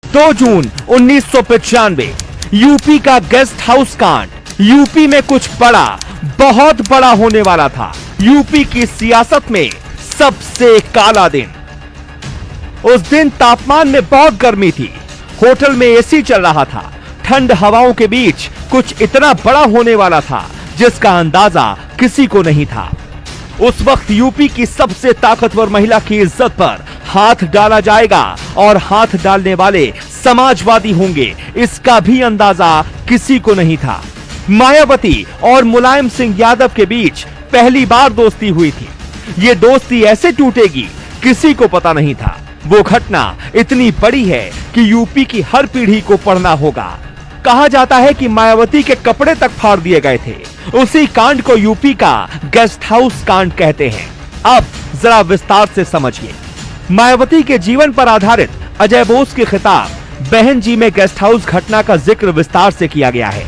2 जून 1995 UP का guest house कांड। UP में कुछ बड़ा, बहुत बड़ा होने वाला था। यूपी की सियासत में सबसे काला दिन। उस दिन तापमान में बहुत गर्मी थी। होटल में एसी चल रहा था। ठंड हवाओं के बीच कुछ इतना बड़ा होने वाला था जिसका अंदाजा किसी को नहीं था। उस वक्त यूपी की सबसे ताकतवर महिला की इज्जत पर हाथ डाला जाएगा और हाथ डालने वाले समाजवादी होंगे, इसका भी अंदाजा किसी को नहीं था। मायावती और मुलायम सिंह यादव के बीच पहली बार दोस्ती हुई थी। ये दोस्ती ऐसे टूटेगी किसी को पता नहीं था। वो घटना इतनी बड़ी है कि यूपी की हर पीढ़ी को पढ़ना होगा। कहा जाता है कि मायावती के कपड़े तक फाड़ दिए गए थे। उसी कांड को यूपी का गेस्ट हाउस कांड कहते हैं। अब जरा विस्तार से समझिए। मायावती के जीवन पर आधारित अजय बोस की किताब बहन जी में गेस्ट हाउस घटना का जिक्र विस्तार से किया गया है।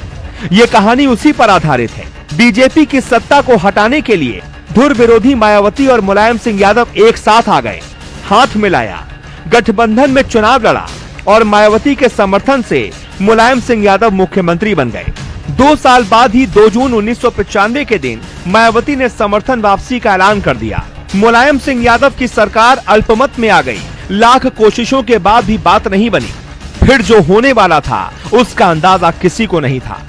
ये कहानी उसी पर आधारित है। बीजेपी की सत्ता को हटाने के लिए धुर विरोधी मायावती और मुलायम सिंह यादव एक साथ आ गए, हाथ मिलाया, गठबंधन में चुनाव लड़ा और मायावती के समर्थन से मुलायम सिंह यादव मुख्यमंत्री बन गए। 2 साल बाद ही 2 जून 1995 के दिन मायावती ने समर्थन वापसी का ऐलान कर दिया। मुलायम सिंह यादव की सरकार अल्पमत में आ गई। लाख कोशिशों के बाद भी बात नहीं बनी। फिर जो होने वाला था उसका अंदाजा किसी को नहीं था।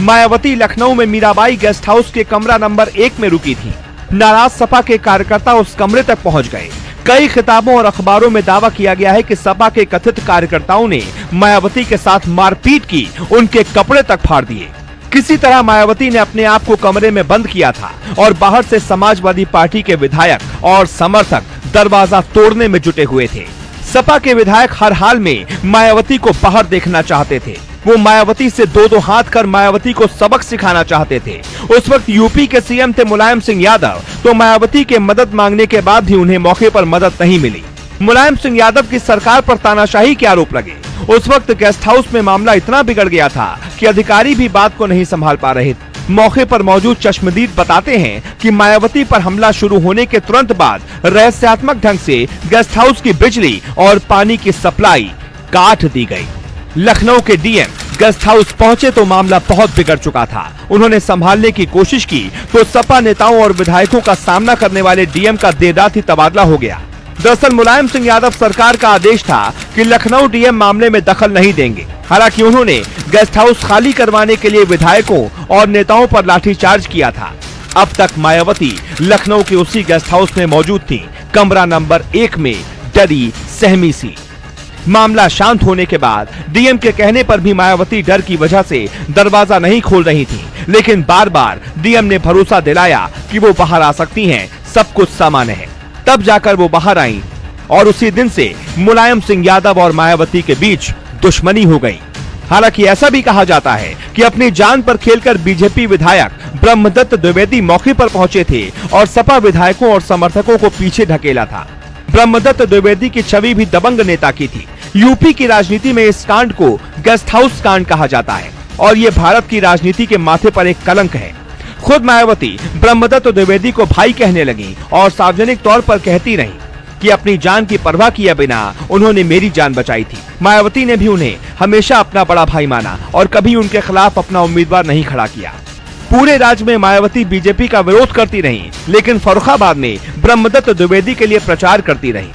मायावती लखनऊ में मीराबाई गेस्ट हाउस के कमरा नंबर 1 में रुकी थी। नाराज सपा के कार्यकर्ता उस कमरे तक पहुंच गए। कई खिताबों और अखबारों में दावा किया गया है कि सपा के कथित कार्यकर्ताओं ने मायावती के साथ मारपीट की, उनके कपड़े तक फाड़ दिए। किसी तरह मायावती ने अपने आप को कमरे में बंद किया था और बाहर से समाजवादी पार्टी के विधायक और समर्थक दरवाजा तोड़ने में जुटे हुए थे। सपा के विधायक हर हाल में मायावती को बाहर देखना चाहते थे। वो मायावती से दो हाथ कर मायावती को सबक सिखाना चाहते थे। उस वक्त यूपी के सीएम थे मुलायम सिंह यादव, तो मायावती के मदद मांगने के बाद भी उन्हें मौके पर मदद नहीं मिली। मुलायम सिंह यादव की सरकार पर तानाशाही के आरोप लगे। उस वक्त गेस्ट हाउस में मामला इतना बिगड़ गया था कि अधिकारी भी बात को नहीं संभाल पा रहे थे। मौके पर मौजूद चश्मदीद बताते हैं कि मायावती पर हमला शुरू होने के तुरंत बाद रहस्यात्मक ढंग से गेस्ट हाउस की बिजली और पानी की सप्लाई काट दी गई। लखनऊ के डीएम गेस्ट हाउस पहुंचे तो मामला बहुत बिगड़ चुका था। उन्होंने संभालने की कोशिश की तो सपा नेताओं और विधायकों का सामना करने वाले डीएम का देर रात ही तबादला हो गया। दरअसल मुलायम सिंह यादव सरकार का आदेश था कि लखनऊ डीएम मामले में दखल नहीं देंगे। हालांकि उन्होंने गेस्ट हाउस खाली करवाने के लिए विधायकों और नेताओं पर लाठीचार्ज किया था। अब तक मायावती लखनऊ के उसी गेस्ट हाउस में मौजूद थी, कमरा नंबर 1 में, डरी सहमी सी। मामला शांत होने के बाद डीएम के कहने पर भी मायावती डर की वजह से दरवाजा नहीं खोल रही थी, लेकिन बार बार डीएम ने भरोसा दिलाया कि वो बाहर आ सकती हैं, सब कुछ सामान्य है। तब जाकर वो बाहर आई और उसी दिन से मुलायम सिंह यादव और मायावती के बीच दुश्मनी हो गई। हालांकि ऐसा भी कहा जाता है कि अपनी जान पर खेलकर बीजेपी विधायक ब्रह्मदत्त द्विवेदी मौके पर पहुंचे थे और सपा विधायकों और समर्थकों को पीछे ढकेला था। ब्रह्मदत्त द्विवेदी की छवि भी दबंग नेता की थी। यूपी की राजनीति में इस कांड को गेस्ट हाउस कांड कहा जाता है और ये भारत की राजनीति के माथे पर एक कलंक है। खुद मायावती ब्रह्मदत्त द्विवेदी को भाई कहने लगी और सार्वजनिक तौर पर कहती रही कि अपनी जान की परवाह किए बिना उन्होंने मेरी जान बचाई थी। मायावती ने भी उन्हें हमेशा अपना बड़ा भाई माना और कभी उनके खिलाफ अपना उम्मीदवार नहीं खड़ा किया। पूरे राज्य में मायावती बीजेपी का विरोध करती रही, लेकिन फर्रुखाबाद में ब्रह्मदत्त द्विवेदी के लिए प्रचार करती रही।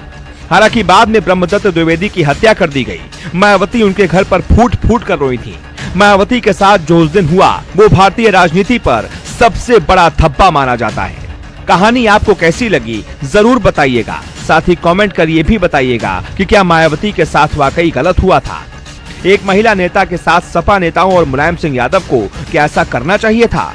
हालांकि बाद में ब्रह्मदत्त द्विवेदी की हत्या कर दी गई। मायावती उनके घर पर फूट फूट कर रोई थी। मायावती के साथ जो उस दिन हुआ वो भारतीय राजनीति पर सबसे बड़ा धब्बा माना जाता है। कहानी आपको कैसी लगी जरूर बताइएगा। साथ ही कमेंट कर ये भी बताइएगा कि क्या मायावती के साथ वाकई गलत हुआ था। एक महिला नेता के साथ सपा नेताओं और मुलायम सिंह यादव को क्या ऐसा करना चाहिए था?